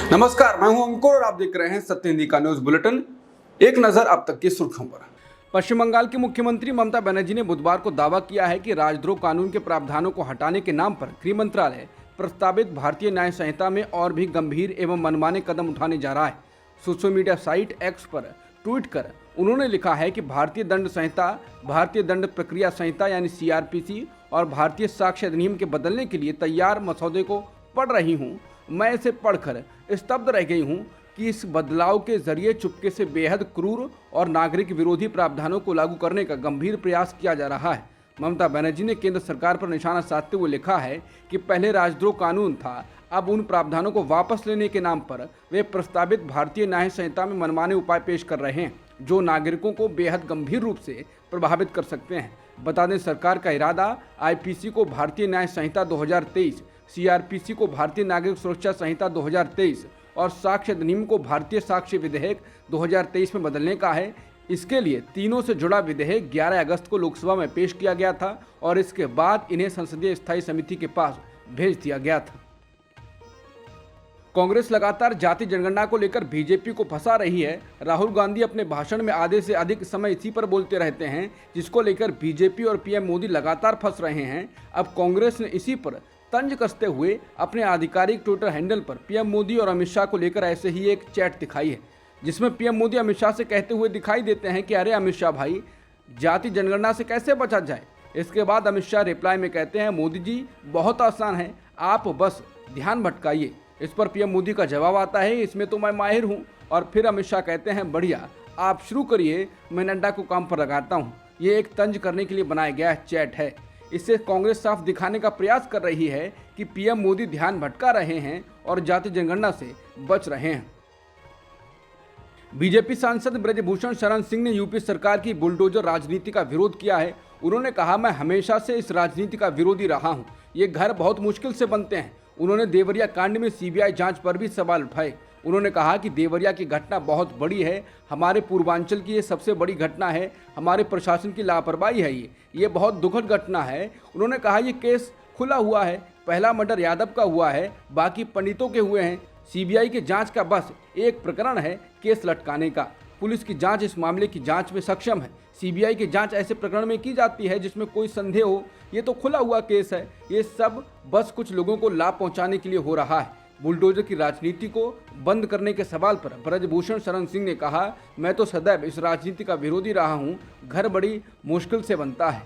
नमस्कार, मैं हूं अंकुर और आप देख रहे हैं सत्य हिंदी का न्यूज बुलेटिन। एक नजर अब तक की सुर्खियों पर। पश्चिम बंगाल की मुख्यमंत्री ममता बनर्जी ने बुधवार को दावा किया है कि राजद्रोह कानून के प्रावधानों को हटाने के नाम पर गृह मंत्रालय प्रस्तावित भारतीय न्याय संहिता में और भी गंभीर एवं मनमाने कदम उठाने जा रहा है। सोशल मीडिया साइट एक्स पर ट्वीट कर उन्होंने लिखा है कि भारतीय दंड संहिता, भारतीय दंड प्रक्रिया संहिता यानी CRPC और भारतीय साक्ष्य अधिनियम के बदलने के लिए तैयार मसौदे को पढ़ रही हूँ। मैं इसे पढ़कर स्तब्ध रह गई हूँ कि इस बदलाव के जरिए चुपके से बेहद क्रूर और नागरिक विरोधी प्रावधानों को लागू करने का गंभीर प्रयास किया जा रहा है। ममता बनर्जी ने केंद्र सरकार पर निशाना साधते हुए लिखा है कि पहले राजद्रोह कानून था, अब उन प्रावधानों को वापस लेने के नाम पर वे प्रस्तावित भारतीय न्याय संहिता में मनमाने उपाय पेश कर रहे हैं जो नागरिकों को बेहद गंभीर रूप से प्रभावित कर सकते हैं। बता दें, सरकार का इरादा IPC को भारतीय न्याय संहिता 2023, CRPC को भारतीय नागरिक सुरक्षा संहिता 2023 और साक्ष्य अधिनियम को भारतीय साक्ष्य विधेयक 2023 में बदलने का है। इसके लिए तीनों से जुड़ा विधेयक 11 अगस्त को लोकसभा में पेश किया गया था और इसके बाद इन्हें संसदीय स्थायी समिति के पास भेज दिया गया था। कांग्रेस लगातार जाति जनगणना को लेकर बीजेपी को फंसा रही है। राहुल गांधी अपने भाषण में आधे से अधिक समय इसी पर बोलते रहते हैं, जिसको लेकर बीजेपी और PM मोदी लगातार फंस रहे हैं। अब कांग्रेस ने इसी पर तंज कसते हुए अपने आधिकारिक ट्विटर हैंडल पर PM मोदी और अमित शाह को लेकर ऐसे ही एक चैट दिखाई है, जिसमें PM मोदी अमित शाह से कहते हुए दिखाई देते हैं कि अरे अमित शाह भाई, जाति जनगणना से कैसे बचा जाए। इसके बाद अमित शाह रिप्लाई में कहते हैं, मोदी जी बहुत आसान है, आप बस ध्यान भटकाइए। इस पर PM मोदी का जवाब आता है, इसमें तो मैं माहिर हूँ। और फिर अमित शाह कहते हैं, बढ़िया, आप शुरू करिए, मैं नड्डा को काम पर लगाता हूँ। ये एक तंज करने के लिए बनाया गया चैट है। इससे कांग्रेस साफ दिखाने का प्रयास कर रही है कि PM मोदी ध्यान भटका रहे हैं और जाति जनगणना से बच रहे हैं। बीजेपी सांसद ब्रजभूषण शरण सिंह ने यूपी सरकार की बुलडोजर राजनीति का विरोध किया है। उन्होंने कहा, मैं हमेशा से इस राजनीति का विरोधी रहा हूं। ये घर बहुत मुश्किल से बनते हैं। उन्होंने देवरिया कांड में CBI जांच पर भी सवाल उठाए। उन्होंने कहा कि देवरिया की घटना बहुत बड़ी है, हमारे पूर्वांचल की ये सबसे बड़ी घटना है, हमारे प्रशासन की लापरवाही है, ये बहुत दुखद घटना है। उन्होंने कहा, ये केस खुला हुआ है, पहला मर्डर यादव का हुआ है, बाकी पंडितों के हुए हैं। CBI के जांच का बस एक प्रकरण है, केस लटकाने का। पुलिस की जांच इस मामले की जांच में सक्षम है। CBI की जांच ऐसे प्रकरण में की जाती है जिसमें कोई संदेह हो। ये तो खुला हुआ केस है। ये सब बस कुछ लोगों को लाभ पहुंचाने के लिए हो रहा है। बुलडोजर की राजनीति को बंद करने के सवाल पर ब्रजभूषण शरण सिंह ने कहा, मैं तो सदैव इस राजनीति का विरोधी रहा हूँ। घर बड़ी मुश्किल से बनता है।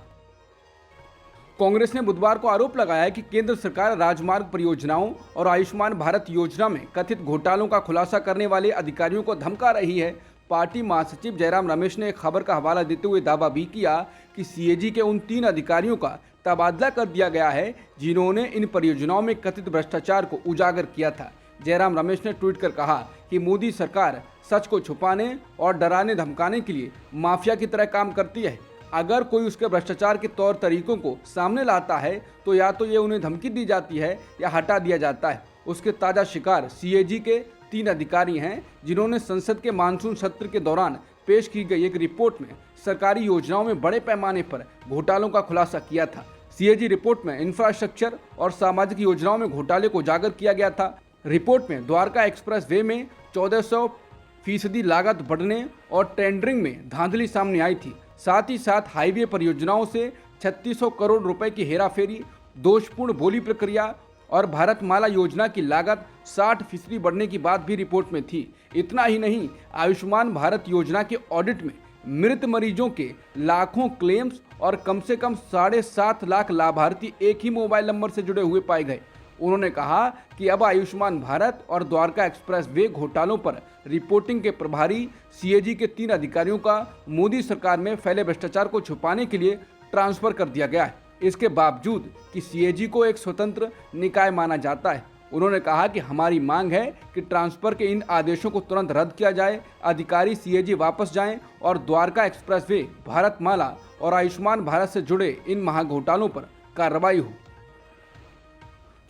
कांग्रेस ने बुधवार को आरोप लगाया कि केंद्र सरकार राजमार्ग परियोजनाओं और आयुष्मान भारत योजना में कथित घोटालों का खुलासा करने वाले अधिकारियों को धमका रही है। पार्टी महासचिव जयराम रमेश ने एक खबर का हवाला देते हुए दावा भी किया कि CAG के उन 3 अधिकारियों का तबादला कर दिया गया है जिन्होंने इन परियोजनाओं में कथित भ्रष्टाचार को उजागर किया था। जयराम रमेश ने ट्वीट कर कहा कि मोदी सरकार सच को छुपाने और डराने धमकाने के लिए माफिया की तरह काम करती है। अगर कोई उसके भ्रष्टाचार के तौर तरीकों को सामने लाता है तो या तो ये उन्हें धमकी दी जाती है या हटा दिया जाता है। उसके ताज़ा शिकार CAG के 3 अधिकारी हैं जिन्होंने संसद के मानसून सत्र के दौरान पेश की गई एक रिपोर्ट में सरकारी योजनाओं में बड़े पैमाने पर घोटालों का खुलासा किया था। CAG रिपोर्ट में इंफ्रास्ट्रक्चर और सामाजिक योजनाओं में घोटाले को उजागर किया गया था। रिपोर्ट में द्वारका एक्सप्रेस वे में 1400% लागत बढ़ने और टेंडरिंग में धांधली सामने आई थी। साथ ही साथ हाईवे परियोजनाओं से 3600 करोड़ रुपए की हेराफेरी, दोषपूर्ण बोली प्रक्रिया और भारतमाला योजना की लागत 60% बढ़ने की बात भी रिपोर्ट में थी। इतना ही नहीं, आयुष्मान भारत योजना के ऑडिट में मृत मरीजों के लाखों क्लेम्स और कम से कम 7.5 लाख लाभार्थी एक ही मोबाइल नंबर से जुड़े हुए पाए गए। उन्होंने कहा कि अब आयुष्मान भारत और द्वारका एक्सप्रेस वे घोटालों पर रिपोर्टिंग के प्रभारी CAG के 3 अधिकारियों का मोदी सरकार में फैले भ्रष्टाचार को छुपाने के लिए ट्रांसफर कर दिया गया है। इसके बावजूद कि CAG को एक स्वतंत्र निकाय माना जाता है। उन्होंने कहा कि हमारी मांग है कि ट्रांसफर के इन आदेशों को तुरंत रद्द किया जाए, अधिकारी CAG वापस जाएं और द्वारका एक्सप्रेस वे, भारतमाला और आयुष्मान भारत से जुड़े इन महाघोटालों पर कार्रवाई हो।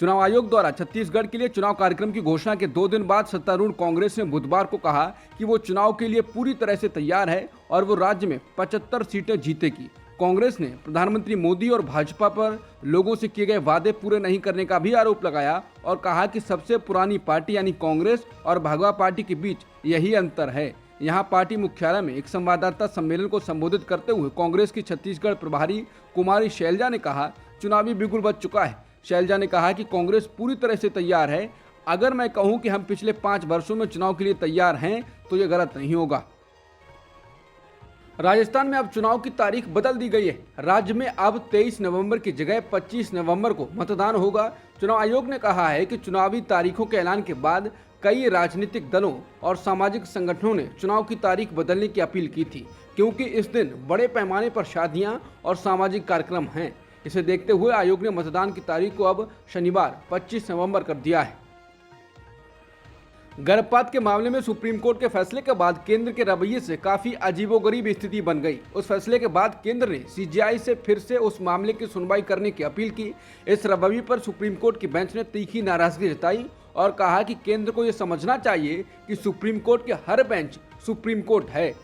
चुनाव आयोग द्वारा छत्तीसगढ़ के लिए चुनाव कार्यक्रम की घोषणा के 2 दिन बाद सत्तारूढ़ कांग्रेस ने बुधवार को कहा कि वो चुनाव के लिए पूरी तरह से तैयार है और वो राज्य में 75 सीटें जीतेगी। कांग्रेस ने प्रधानमंत्री मोदी और भाजपा पर लोगों से किए गए वादे पूरे नहीं करने का भी आरोप लगाया और कहा कि सबसे पुरानी पार्टी यानी कांग्रेस और भगवा पार्टी के बीच यही अंतर है। यहां पार्टी मुख्यालय में एक संवाददाता सम्मेलन को संबोधित करते हुए कांग्रेस की छत्तीसगढ़ प्रभारी कुमारी शैलजा ने कहा, चुनावी बिगुल बच चुका है। शैलजा ने कहा कि कांग्रेस पूरी तरह से तैयार है। अगर मैं कहूं कि हम पिछले 5 वर्षों में चुनाव के लिए तैयार हैं तो ये गलत नहीं होगा। राजस्थान में अब चुनाव की तारीख बदल दी गई है। राज्य में अब 23 नवंबर की जगह 25 नवंबर को मतदान होगा। चुनाव आयोग ने कहा है कि चुनावी तारीखों के ऐलान के बाद कई राजनीतिक दलों और सामाजिक संगठनों ने चुनाव की तारीख बदलने की अपील की थी, क्योंकि इस दिन बड़े पैमाने पर शादियां और सामाजिक कार्यक्रम हैं। इसे देखते हुए आयोग ने मतदान की तारीख को अब शनिवार 25 नवंबर कर दिया है। गर्भपात के मामले में सुप्रीम कोर्ट के फैसले के बाद केंद्र के रवैये से काफी अजीबोगरीब स्थिति बन गई। उस फैसले के बाद केंद्र ने सीजीआई से फिर से उस मामले की सुनवाई करने की अपील की। इस रवैये पर सुप्रीम कोर्ट की बेंच ने तीखी नाराजगी जताई और कहा कि केंद्र को यह समझना चाहिए कि सुप्रीम कोर्ट के हर बेंच सुप्रीम कोर्ट है।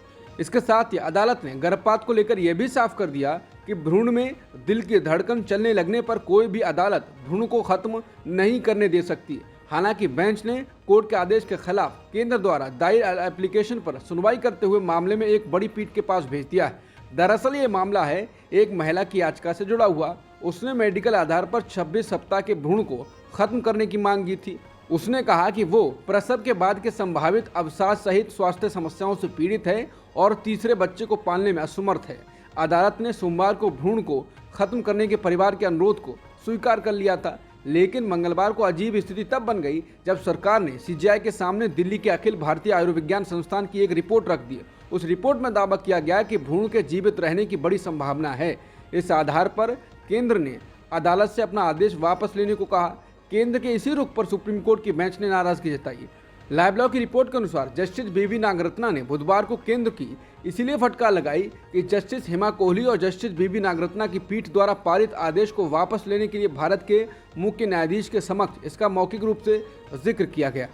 इसके साथ ही अदालत ने गर्भपात को लेकर यह भी साफ कर दिया कि भ्रूण में दिल की धड़कन चलने लगने पर कोई भी अदालत भ्रूण को खत्म नहीं करने दे सकती। हालांकि बेंच ने कोर्ट के आदेश के खिलाफ केंद्र द्वारा दायर एप्लीकेशन पर सुनवाई करते हुए मामले में एक बड़ी पीठ के पास भेज दिया है। दरअसल ये मामला है एक महिला की याचिका से जुड़ा हुआ। उसने मेडिकल आधार पर 26 सप्ताह के भ्रूण को खत्म करने की मांग की थी। उसने कहा कि वो प्रसव के बाद के संभावित अवसाद सहित स्वास्थ्य समस्याओं से पीड़ित है और तीसरे बच्चे को पालने में असमर्थ है। अदालत ने सोमवार को भ्रूण को खत्म करने के परिवार के अनुरोध को स्वीकार कर लिया था, लेकिन मंगलवार को अजीब स्थिति तब बन गई जब सरकार ने सीजीआई के सामने दिल्ली के अखिल भारतीय आयुर्विज्ञान संस्थान की एक रिपोर्ट रख दी। उस रिपोर्ट में दावा किया गया कि भ्रूण के जीवित रहने की बड़ी संभावना है। इस आधार पर केंद्र ने अदालत से अपना आदेश वापस लेने को कहा। केंद्र के इसी रुख पर सुप्रीम कोर्ट की बेंच ने नाराजगी जताई। लाइव लॉ की रिपोर्ट के अनुसार जस्टिस बीवी नागरत्ना ने बुधवार को केंद्र की इसलिए फटकार लगाई कि जस्टिस हेमा कोहली और जस्टिस बीवी नागरत्ना की पीठ द्वारा पारित आदेश को वापस लेने के लिए भारत के मुख्य न्यायाधीश के समक्ष इसका मौखिक रूप से जिक्र किया गया।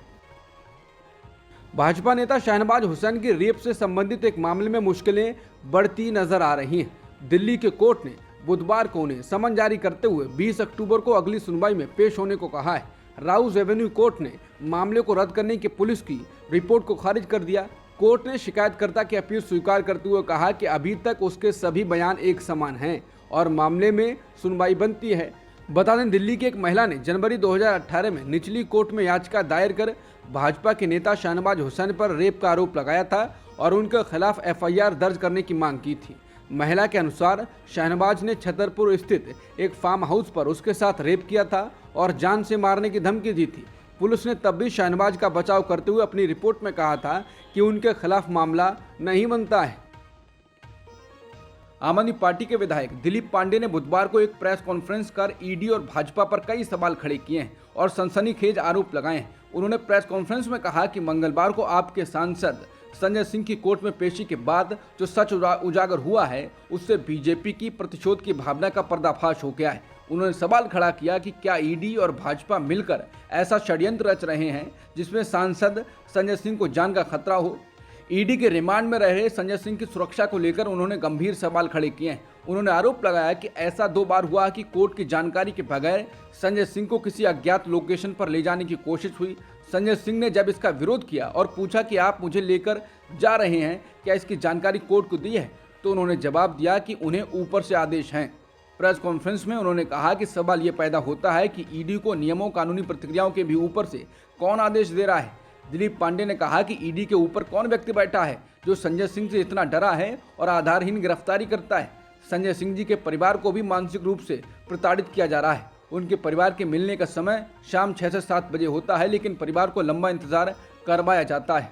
भाजपा नेता शाहनवाज हुसैन की रेप से संबंधित एक मामले में मुश्किलें बढ़ती नजर आ रही हैं। दिल्ली के कोर्ट ने बुधवार को उन्हें समन जारी करते हुए 20 अक्टूबर को अगली सुनवाई में पेश होने को कहा है। राउस एवेन्यू कोर्ट ने मामले को रद्द करने की पुलिस की रिपोर्ट को खारिज कर दिया। कोर्ट ने शिकायतकर्ता की अपील स्वीकार करते हुए कहा कि अभी तक उसके सभी बयान एक समान हैं और मामले में सुनवाई बनती है। बता दें, दिल्ली की एक महिला ने जनवरी 2018 में निचली कोर्ट में याचिका दायर कर भाजपा के नेता शाहनवाज हुसैन पर रेप का आरोप लगाया था और उनके खिलाफ एफआईआर दर्ज करने की मांग की थी। महिला के अनुसार शाहनवाज ने छतरपुर स्थित एक फार्म हाउस पर उसके साथ रेप किया था और जान से मारने की धमकी दी थी। पुलिस ने तब भी शाहनवाज का बचाव करते हुए अपनी रिपोर्ट में कहा था कि उनके खिलाफ मामला नहीं बनता है। आम आदमी पार्टी के विधायक दिलीप पांडे ने बुधवार को एक प्रेस कॉन्फ्रेंस कर ईडी और भाजपा पर कई सवाल खड़े किए हैं और सनसनीखेज आरोप लगाए हैं। उन्होंने प्रेस कॉन्फ्रेंस में कहा कि मंगलवार को आपके सांसद संजय सिंह की कोर्ट में पेशी के बाद जो सच उजागर हुआ है उससे बीजेपी की प्रतिशोध की भावना का पर्दाफाश हो गया है। उन्होंने सवाल खड़ा किया कि क्या ईडी और भाजपा मिलकर ऐसा षड्यंत्र रच रहे हैं जिसमें सांसद संजय सिंह को जान का खतरा हो। ईडी के रिमांड में रहे संजय सिंह की सुरक्षा को लेकर उन्होंने गंभीर सवाल खड़े किए हैं। उन्होंने आरोप लगाया कि ऐसा 2 बार हुआ कि कोर्ट की जानकारी के बगैर संजय सिंह को किसी अज्ञात लोकेशन पर ले जाने की कोशिश हुई। संजय सिंह ने जब इसका विरोध किया और पूछा कि आप मुझे लेकर जा रहे हैं, क्या इसकी जानकारी कोर्ट को दी है, तो उन्होंने जवाब दिया कि उन्हें ऊपर से आदेश हैं। प्रेस कॉन्फ्रेंस में उन्होंने कहा कि सवाल ये पैदा होता है कि ईडी को नियमों कानूनी प्रक्रियाओं के भी ऊपर से कौन आदेश दे रहा है। दिलीप पांडे ने कहा कि ईडी के ऊपर कौन व्यक्ति बैठा है जो संजय सिंह से इतना डरा है और आधारहीन गिरफ्तारी करता है। संजय सिंह जी के परिवार को भी मानसिक रूप से प्रताड़ित किया जा रहा है। उनके परिवार के मिलने का समय शाम 6 से 7 बजे होता है, लेकिन परिवार को लंबा इंतजार करवाया जाता है।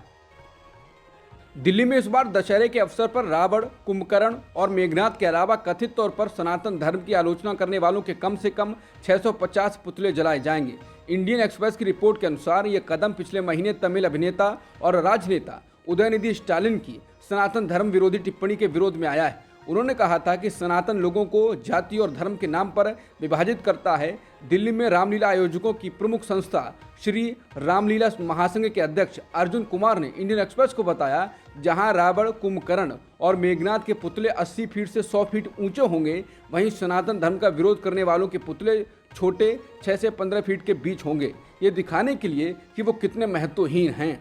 दिल्ली में इस बार दशहरे के अवसर पर रावण, कुंभकर्ण और मेघनाथ के अलावा कथित तौर पर सनातन धर्म की आलोचना करने वालों के कम से कम 650 पुतले जलाए जाएंगे। इंडियन एक्सप्रेस की रिपोर्ट के अनुसार ये कदम पिछले महीने तमिल अभिनेता और राजनेता उदयनिधि स्टालिन की सनातन धर्म विरोधी टिप्पणी के विरोध में आया है। उन्होंने कहा था कि सनातन लोगों को जाति और धर्म के नाम पर विभाजित करता है। दिल्ली में रामलीला आयोजकों की प्रमुख संस्था श्री रामलीला महासंघ के अध्यक्ष अर्जुन कुमार ने इंडियन एक्सप्रेस को बताया, जहां रावण, कुंभकर्ण और मेघनाथ के पुतले 80 फीट से 100 फीट ऊंचे होंगे, वहीं सनातन धर्म का विरोध करने वालों के पुतले छोटे 6 से 15 फीट के बीच होंगे, ये दिखाने के लिए कि वो कितने महत्वहीन हैं।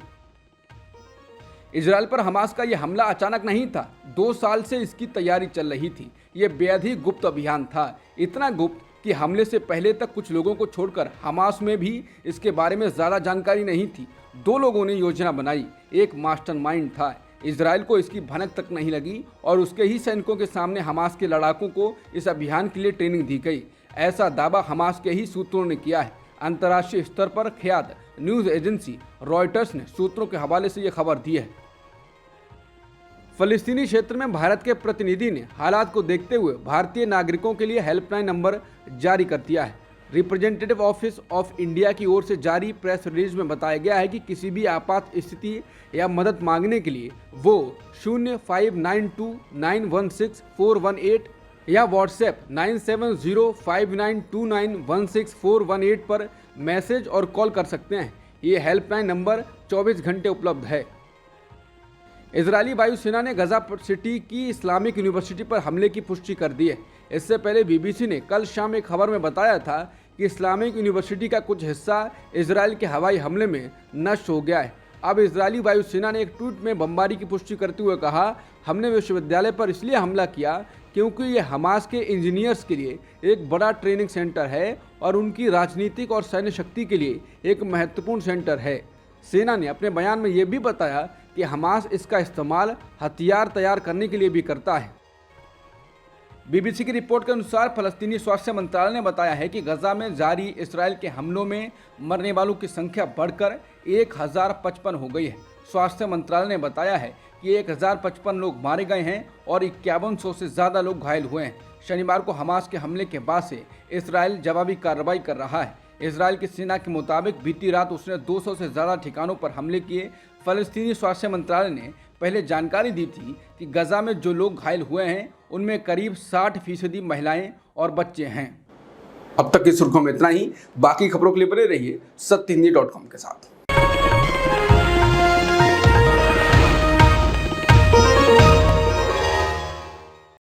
इजराइल पर हमास का यह हमला अचानक नहीं था, 2 साल से इसकी तैयारी चल रही थी। ये बेहद ही गुप्त अभियान था, इतना गुप्त कि हमले से पहले तक कुछ लोगों को छोड़कर हमास में भी इसके बारे में ज़्यादा जानकारी नहीं थी। 2 लोगों ने योजना बनाई, एक मास्टरमाइंड था। इजराइल को इसकी भनक तक नहीं लगी और उसके ही सैनिकों के सामने हमास के लड़ाकों को इस अभियान के लिए ट्रेनिंग दी गई। ऐसा दावा हमास के ही सूत्रों ने किया है। अंतर्राष्ट्रीय स्तर पर ख्यात न्यूज़ एजेंसी रॉयटर्स ने सूत्रों के हवाले से यह खबर दी है। फलस्तीनी क्षेत्र में भारत के प्रतिनिधि ने हालात को देखते हुए भारतीय नागरिकों के लिए हेल्पलाइन नंबर जारी कर दिया है। रिप्रेजेंटेटिव ऑफिस ऑफ इंडिया की ओर से जारी प्रेस रिलीज में बताया गया है कि किसी भी आपात स्थिति या मदद मांगने के लिए वो 0592916418 या व्हाट्सएप 970592916418 पर मैसेज और कॉल कर सकते हैं। ये हेल्पलाइन नंबर 24 घंटे उपलब्ध है। इजरायली वायुसेना ने गजा सिटी की इस्लामिक यूनिवर्सिटी पर हमले की पुष्टि कर दी है। इससे पहले बीबीसी ने कल शाम एक खबर में बताया था कि इस्लामिक यूनिवर्सिटी का कुछ हिस्सा इजराइल के हवाई हमले में नष्ट हो गया है। अब इजरायली वायुसेना ने एक ट्वीट में बमबारी की पुष्टि करते हुए कहा, हमने विश्वविद्यालय पर इसलिए हमला किया क्योंकि ये हमास के इंजीनियर्स के लिए एक बड़ा ट्रेनिंग सेंटर है और उनकी राजनीतिक और सैन्य शक्ति के लिए एक महत्वपूर्ण सेंटर है। सेना ने अपने बयान में यह भी बताया कि हमास इसका इस्तेमाल हथियार तैयार करने के लिए भी करता है। बीबीसी की रिपोर्ट के अनुसार फलस्तीनी स्वास्थ्य मंत्रालय ने बताया है कि गजा में जारी इसराइल के हमलों में मरने वालों की संख्या बढ़कर 1055 हो गई है। स्वास्थ्य मंत्रालय ने बताया है कि 1055 लोग मारे गए हैं और 5100 से ज़्यादा लोग घायल हुए हैं। शनिवार को हमास के हमले के बाद से इसराइल जवाबी कार्रवाई कर रहा है। इजराइल की सेना के मुताबिक बीती रात उसने 200 से ज़्यादा ठिकानों पर हमले किए। फलस्तीनी स्वास्थ्य मंत्रालय ने पहले जानकारी दी थी कि गजा में जो लोग घायल हुए हैं उनमें करीब 60% महिलाएं और बच्चे हैं। अब तक की सुर्खियों में इतना ही। बाकी खबरों के लिए बने रहिए सत्यहिंदी.com के साथ।